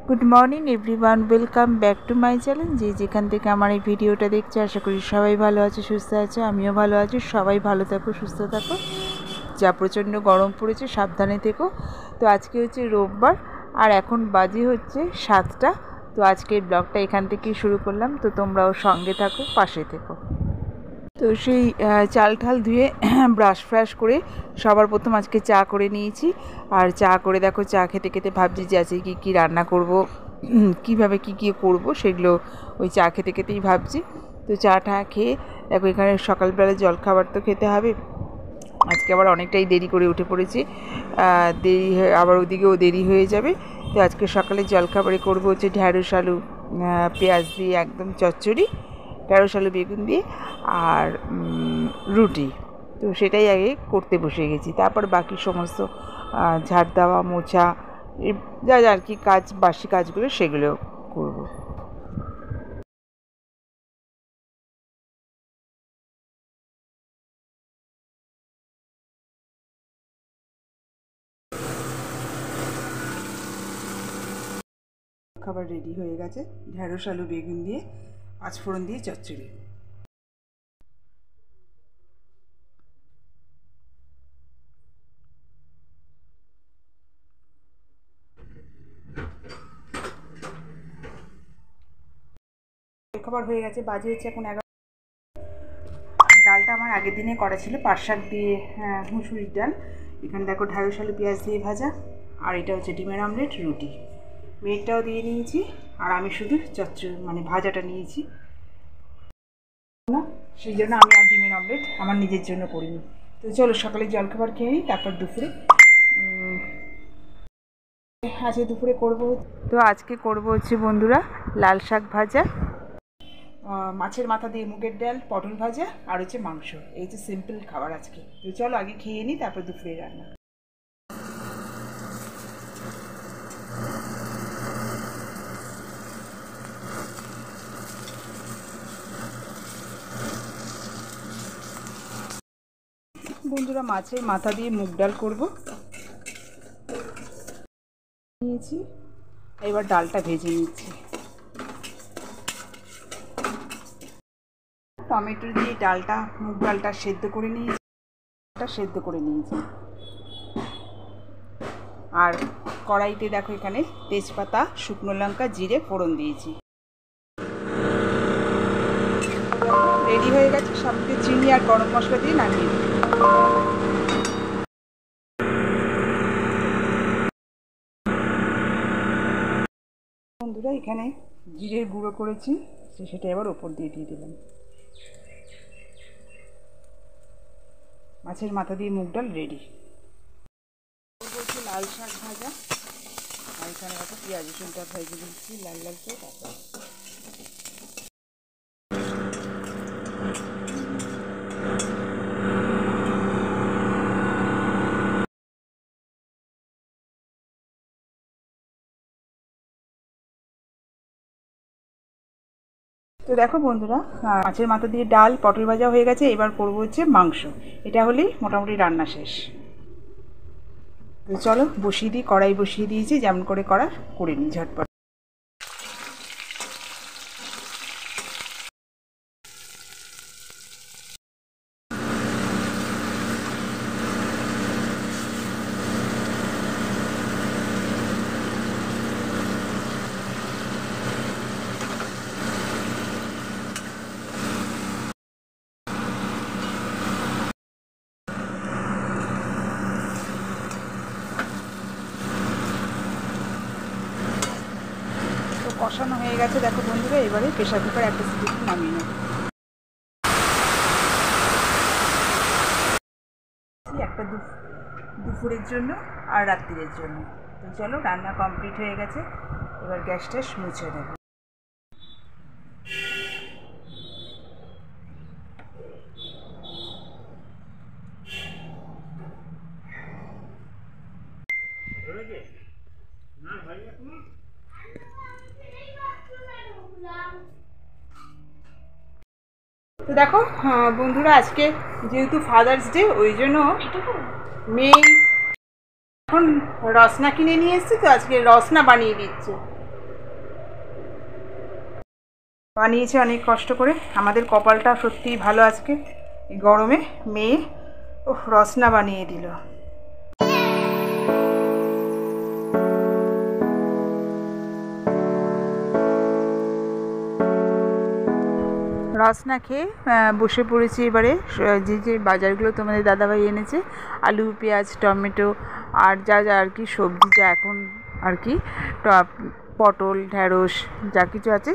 Good morning everyone, welcome back to my channel. যেখান থেকে আমার এই ভিডিওটা দেখছো, আশা করি সবাই ভালো আছে, সুস্থ আছে। আমিও ভালো আছি। সবাই ভালো থাকো, সুস্থ থাকো। যা প্রচণ্ড গরম পড়েছে, সাবধানে থেকো। তো আজকে হচ্ছে রোববার, আর এখন বাজে হচ্ছে 7টা। তো আজকের ব্লগটা এখান থেকেই শুরু করলাম। তো তোমরাও সঙ্গে থাকো, পাশে থেকো। তো সেই চাল ঠাল ধুয়ে ব্রাশ ফ্রাশ করে সবার প্রথম আজকে চা করে নিয়েছি। আর চা করে দেখো, চা খেতে খেতে ভাবছি যে আজকে কী কী রান্না করব, কীভাবে কী কী করব, সেগুলো ওই চা খেতে খেতেই ভাবছি। তো চা টা খেয়ে দেখো, এখানে সকালবেলা জলখাবার তো খেতে হবে। আজকে আবার অনেকটাই দেরি করে উঠে পড়েছি, দেরি হয়ে আবার ওদিকেও দেরি হয়ে যাবে। তো আজকে সকালে জলখাবারে করবো হচ্ছে ঢ্যাঁড়স আলু পেঁয়াজ দিয়ে একদম চচ্চড়ি, ঢ্যাঁড়স আলু বেগুন দিয়ে, আর রুটি। তো সেটাই আগে করতে বসে গেছি। তারপর বাকি সমস্ত ঝাড় দেওয়া, মোছা, যা যা আর কি কাজ, বাসি কাজগুলো সেগুলো করব। খাবার রেডি হয়ে গেছে, ঢ্যাঁড়স আলু বেগুন দিয়ে পাঁচফোড়ন দিয়ে চচ্চড়ি। খাবার হয়ে গেছে, বাজে হচ্ছে এখন 11। ডালটা আমার আগের দিনে করা ছিল, পাট শাক দিয়ে মুসুরির ডাল। এখানে দেখো ঢ্যাঁড়স আলু পেঁয়াজ দিয়ে ভাজা, আর এটা হচ্ছে ডিমের আমলেট, রুটি। মেয়েটাও দিয়ে নিয়েছি, আর আমি শুধু মানে ভাজাটা নিয়েছি না, সেই জন্য আমি আর ডিমের আমলেট আমার নিজের জন্য করিনি। তো চলো সকালে জলখাবার খেয়ে নিই, তারপর দুপুরে আজকে দুপুরে করবো। তো আজকে করবো হচ্ছে বন্ধুরা লাল শাক ভাজা, মাছের মাথা দিয়ে মুগের ডাল, পটল ভাজা, আর হচ্ছে মাংস। এই হচ্ছে সিম্পল খাবার আজকে। তো চলো আগে খেয়ে নিই, তারপর দুপুরে রান্না। বন্ধুরা মাছের মাথা দিয়ে মুগ ডাল করবো নিয়েছি, এবার ডালটা ভেজে নিচ্ছি। টমেটো দিয়ে ডালটা, মুগ ডালটা সেদ্ধ করে নিয়েছি। আর কড়াইতে দেখো এখানে তেজপাতা, শুকনো লঙ্কা, জিরে ফোড়ন দিয়েছি। রেডি হয়ে গেছে, সবকে চিনি আর গরম মশলা দিয়ে নামিয়ে দিই। বন্ধুরা এখানে জিরের গুঁড়ো করেছি, সেটা এবার ওপর দিয়ে দিলাম। মাছের মাথা দিয়ে মুগ ডাল রেডি। বলছি লাল শাক ভাজা, আর এখানে একটা পেঁয়াজ রসুনটা ভেজে দিচ্ছি লাল লাল করে। তারপর তো দেখো বন্ধুরা, মাছের মাথা দিয়ে ডাল, পটল ভাজা হয়ে গেছে। এবার করবো হচ্ছে মাংস। এটা হলেই মোটামুটি রান্না শেষ। তো চলো বসিয়ে দিই, কড়াই বসিয়ে দিয়েছি, যেমন করে করা করে নিই ঝটপট। কষানো হয়ে গেছে দেখো বন্ধুরা, এবারে প্রেশার কুকার একটা সিটি নামিয়ে নেব। একটা দুপুরের জন্য আর রাত্রিরের জন্য। তো চলো রান্না কমপ্লিট হয়ে গেছে, এবার গ্যাসটা মুছে দেব। তো দেখো বন্ধুরা, আজকে যেহেতু ফাদার্স ডে, ওই জন্য মেয়ে এখন রসনা কিনে নিয়ে এসছে। তো আজকে রসনা বানিয়ে দিচ্ছে। বানিয়েছে অনেক কষ্ট করে। আমাদের কপালটা সত্যিই ভালো আজকে, এই গরমে মেয়ে রসনা বানিয়ে দিল। রসনা খেয়ে বসে পড়েছি এবারে। যে যে বাজারগুলো তোমাদের দাদাভাই এনেছে, আলু, পেঁয়াজ, টমেটো আর যা যা আর কি সবজি যা এখন আর কি পটল, ঢ্যাঁড়স যা কিছু আছে,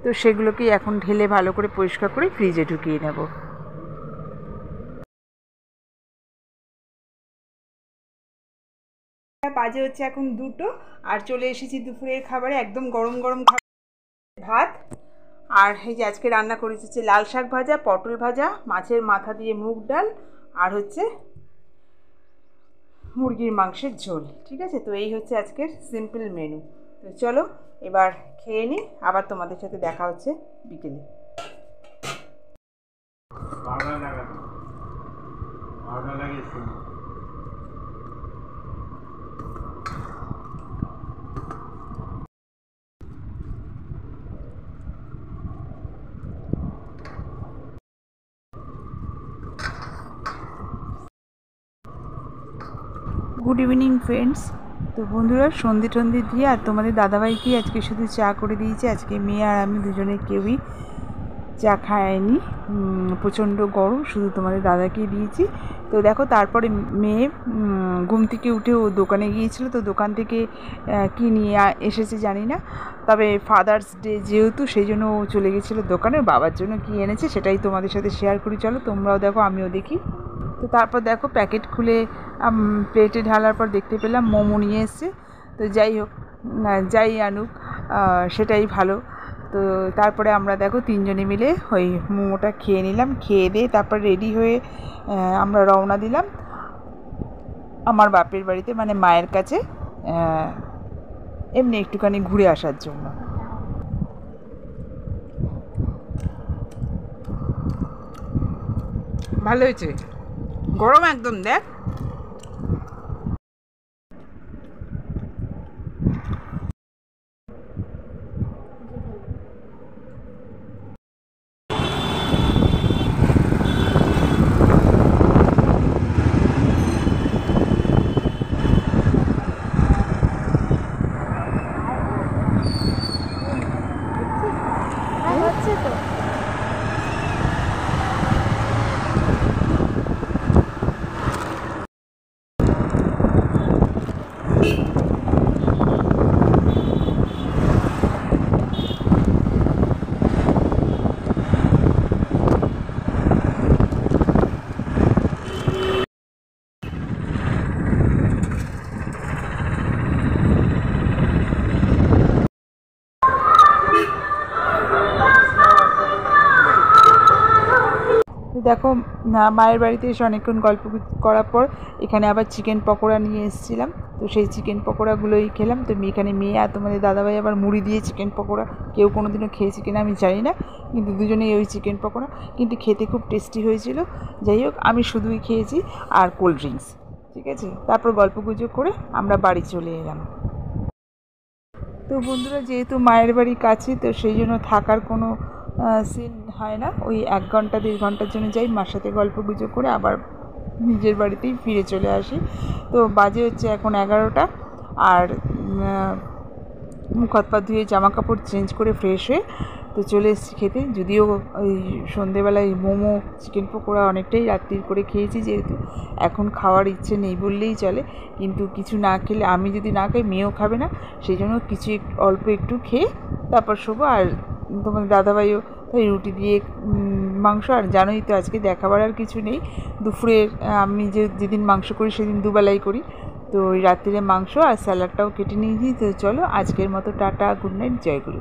তো সেগুলোকেই এখন ঢেলে ভালো করে পরিষ্কার করে ফ্রিজে ঢুকিয়ে নেব। বাজে হচ্ছে এখন 2টো, আর চলে এসেছি দুপুরের খাবারে। একদম গরম গরম ভাত, আর এই যে আজকে রান্না করেছি হচ্ছে লাল শাক ভাজা, পটল ভাজা, মাছের মাথা দিয়ে মুগ ডাল, আর হচ্ছে মুরগির মাংসের ঝোল। ঠিক আছে, তো এই হচ্ছে আজকের সিম্পল মেনু। তো চলো এবার খেয়ে নিই, আবার তোমাদের সাথে দেখা হচ্ছে বিকেলে। Good evening friends. তো বন্ধুরা, সন্ধে টন্ধে দিয়ে আর তোমাদের দাদাভাইকে আজকে শুধু চা করে দিয়েছে। আজকে মেয়ে আর আমি দুজনে কেউই চা খায়নি, প্রচণ্ড গরম, শুধু তোমাদের দাদাকেই দিয়েছি। তো দেখো, তারপরে মেয়ে ঘুম থেকে উঠে ও দোকানে গিয়েছিল, তো দোকান থেকে কী নিয়ে এসেছে জানি না, তবে ফাদার্স ডে যেহেতু সেই জন্য ও চলে গেছিলো দোকানে। বাবার জন্য কী এনেছে সেটাই তোমাদের সাথে শেয়ার করি, চলো তোমরাও দেখো আমিও দেখি। তো তারপর দেখো, প্যাকেট খুলে প্লেটে ঢালার পর দেখতে পেলাম মোমো নিয়ে এসছে। তো যাই হোক, যাই আনুক সেটাই ভালো। তো তারপরে আমরা দেখো তিনজনে মিলে ওই মোমোটা খেয়ে নিলাম। খেয়ে দিয়ে তারপর রেডি হয়ে আমরা রওনা দিলাম আমার বাপের বাড়িতে, মানে মায়ের কাছে, এমনি একটুখানি ঘুরে আসার জন্য। ভালো হয়েছে, গরম একদম দেখ। হচ্ছে তো দেখো, মায়ের বাড়িতে এসে অনেকক্ষণ গল্প করার পর এখানে আবার চিকেন পকোড়া নিয়ে এসেছিলাম। তো সেই চিকেন পকোড়াগুলোই খেলাম। তো এখানে মেয়ে আর তোমাদের দাদাভাই আবার মুড়ি দিয়ে চিকেন পকোড়া, কেউ কোনো দিনও খেয়েছে কিনা আমি জানি না, কিন্তু দুজনেই ওই চিকেন পকোড়া, কিন্তু খেতে খুব টেস্টি হয়েছিল। যাই হোক, আমি শুধুই খেয়েছি আর কোল্ড ড্রিঙ্কস। ঠিক আছে, তারপর গল্পগুজব করে আমরা বাড়ি চলে এলাম। তো বন্ধুরা, যেহেতু মায়ের বাড়ি কাছে, তো সেই জন্য থাকার কোনো সিন হয় না। ওই 1 ঘন্টা 1.5 ঘন্টার জন্য যাই, মার সাথে গল্পগুজব করে আবার নিজের বাড়িতেই ফিরে চলে আসি। তো বাজে হচ্ছে এখন 11টা, আর মুখ হাত পা ধুয়ে জামা কাপড় চেঞ্জ করে ফ্রেশ হয়ে তো চলে এসেছি খেতে। যদিও ওই সন্ধেবেলায় মোমো, চিকেন পকোড়া অনেকটাই রাত্রির করে খেয়েছি, যেহেতু এখন খাওয়ার ইচ্ছে নেই বললেই চলে। কিন্তু কিছু না খেলে, আমি যদি না খাই মেয়েও খাবে না, সেই জন্য কিছু অল্প একটু খেয়ে তারপর শোবো। আর তোমার দাদাভাইও তাই রুটি দিয়ে মাংস, আর জানোই তো আজকে দেখাবার আর কিছু নেই। দুপুরের আমি যেদিন মাংস করি সেদিন দুবেলাই করি, তো ওই রাত্রিরে মাংস আর স্যালাডটাও কেটে নিয়েছি। তো চলো, আজকের মতো টাটা, গুড নাইট, জয় গুরু।